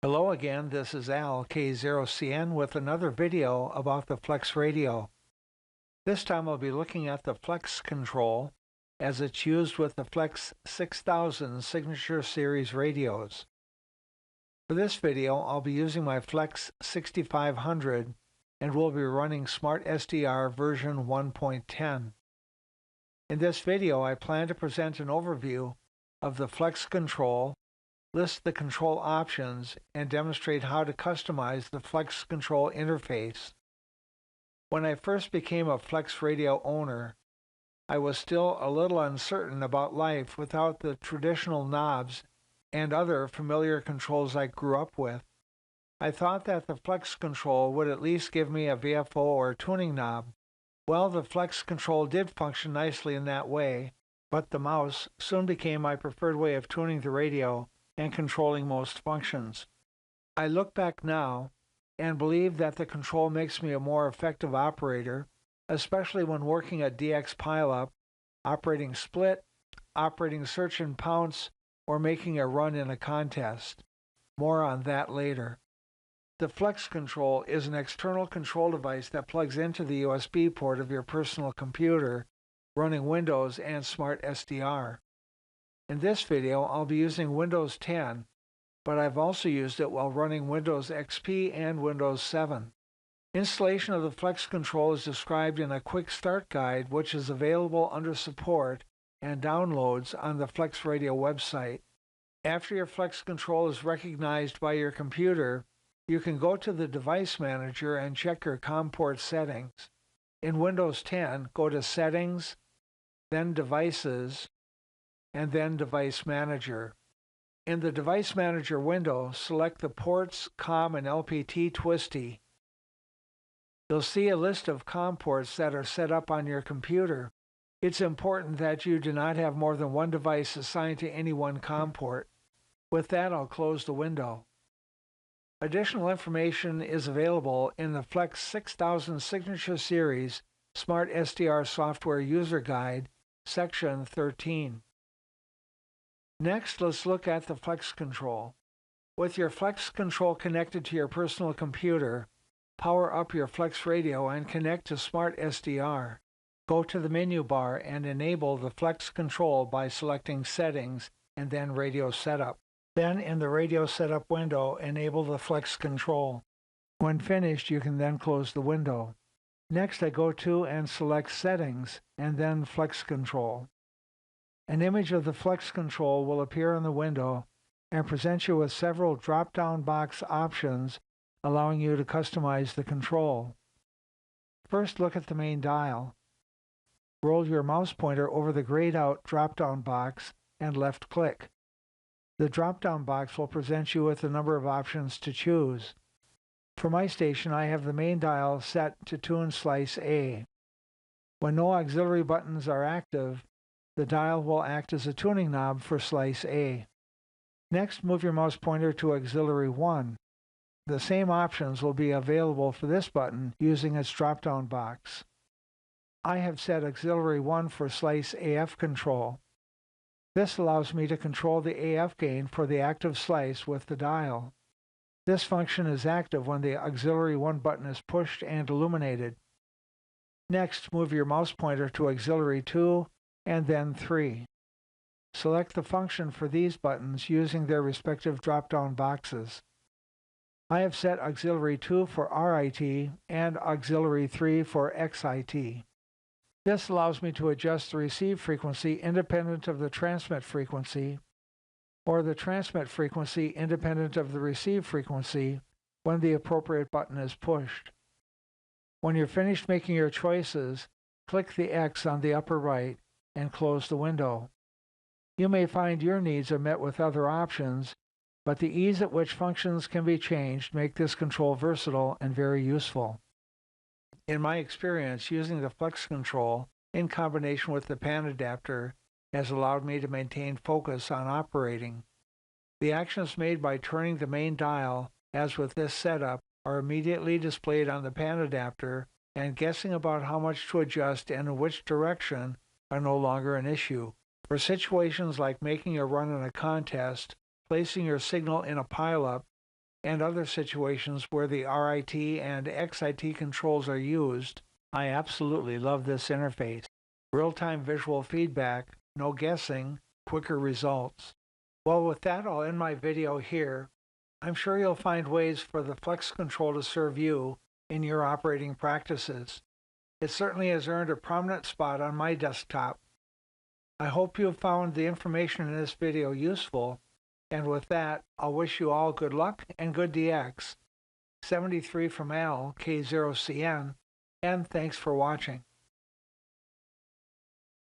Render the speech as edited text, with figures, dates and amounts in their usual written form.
Hello again, this is Al K0CN with another video about the FlexRadio. This time I'll be looking at the FlexControl as it's used with the Flex 6000 Signature Series radios. For this video I'll be using my Flex 6500 and will be running SmartSDR version 1.10. In this video I plan to present an overview of the FlexControl, list the control options, and demonstrate how to customize the FlexControl interface. When I first became a FlexRadio owner, I was still a little uncertain about life without the traditional knobs and other familiar controls I grew up with. I thought that the FlexControl would at least give me a VFO or tuning knob. Well, the FlexControl did function nicely in that way, but the mouse soon became my preferred way of tuning the radio and controlling most functions. I look back now and believe that the control makes me a more effective operator, especially when working at DX pileup, operating split, operating search and pounce, or making a run in a contest. More on that later. The FlexControl is an external control device that plugs into the USB port of your personal computer, running Windows and SmartSDR. In this video, I'll be using Windows 10, but I've also used it while running Windows XP and Windows 7. Installation of the FlexControl is described in a quick start guide, which is available under Support and Downloads on the FlexRadio website. After your FlexControl is recognized by your computer, you can go to the Device Manager and check your COM port settings. In Windows 10, go to Settings, then Devices, and then Device Manager. In the Device Manager window, select the ports, COM, and LPT twisty. You'll see a list of COM ports that are set up on your computer. It's important that you do not have more than one device assigned to any one COM port. With that, I'll close the window. Additional information is available in the Flex 6000 Signature Series SmartSDR Software User Guide, Section 13. Next, let's look at the FlexControl. With your FlexControl connected to your personal computer, power up your FlexRadio and connect to SmartSDR. Go to the menu bar and enable the FlexControl by selecting Settings and then Radio Setup. Then in the Radio Setup window, enable the FlexControl. When finished, you can then close the window. Next, I go to and select Settings and then FlexControl. An image of the FlexControl will appear in the window and present you with several drop-down box options, allowing you to customize the control. First, look at the main dial. Roll your mouse pointer over the grayed out drop-down box and left-click. The drop-down box will present you with a number of options to choose. For my station, I have the main dial set to tune slice A. When no auxiliary buttons are active, the dial will act as a tuning knob for slice A. Next, move your mouse pointer to auxiliary 1. The same options will be available for this button using its drop-down box. I have set auxiliary 1 for slice AF control. This allows me to control the AF gain for the active slice with the dial. This function is active when the auxiliary 1 button is pushed and illuminated. Next, move your mouse pointer to auxiliary 2 and then 3. Select the function for these buttons using their respective drop-down boxes. I have set auxiliary 2 for RIT and auxiliary 3 for XIT. This allows me to adjust the receive frequency independent of the transmit frequency, or the transmit frequency independent of the receive frequency when the appropriate button is pushed. When you're finished making your choices, click the X on the upper right and close the window. You may find your needs are met with other options, but the ease at which functions can be changed make this control versatile and very useful. In my experience, using the FlexControl in combination with the pan adapter has allowed me to maintain focus on operating. The actions made by turning the main dial, as with this setup, are immediately displayed on the pan adapter, and guessing about how much to adjust and in which direction are no longer an issue. For situations like making a run in a contest, placing your signal in a pileup, and other situations where the RIT and XIT controls are used, I absolutely love this interface. Real-time visual feedback, no guessing, quicker results. Well, with that, I'll end my video here. I'm sure you'll find ways for the FlexControl to serve you in your operating practices. It certainly has earned a prominent spot on my desktop. I hope you have found the information in this video useful, and with that, I'll wish you all good luck and good DX. 73 from Al, K0CN, and thanks for watching.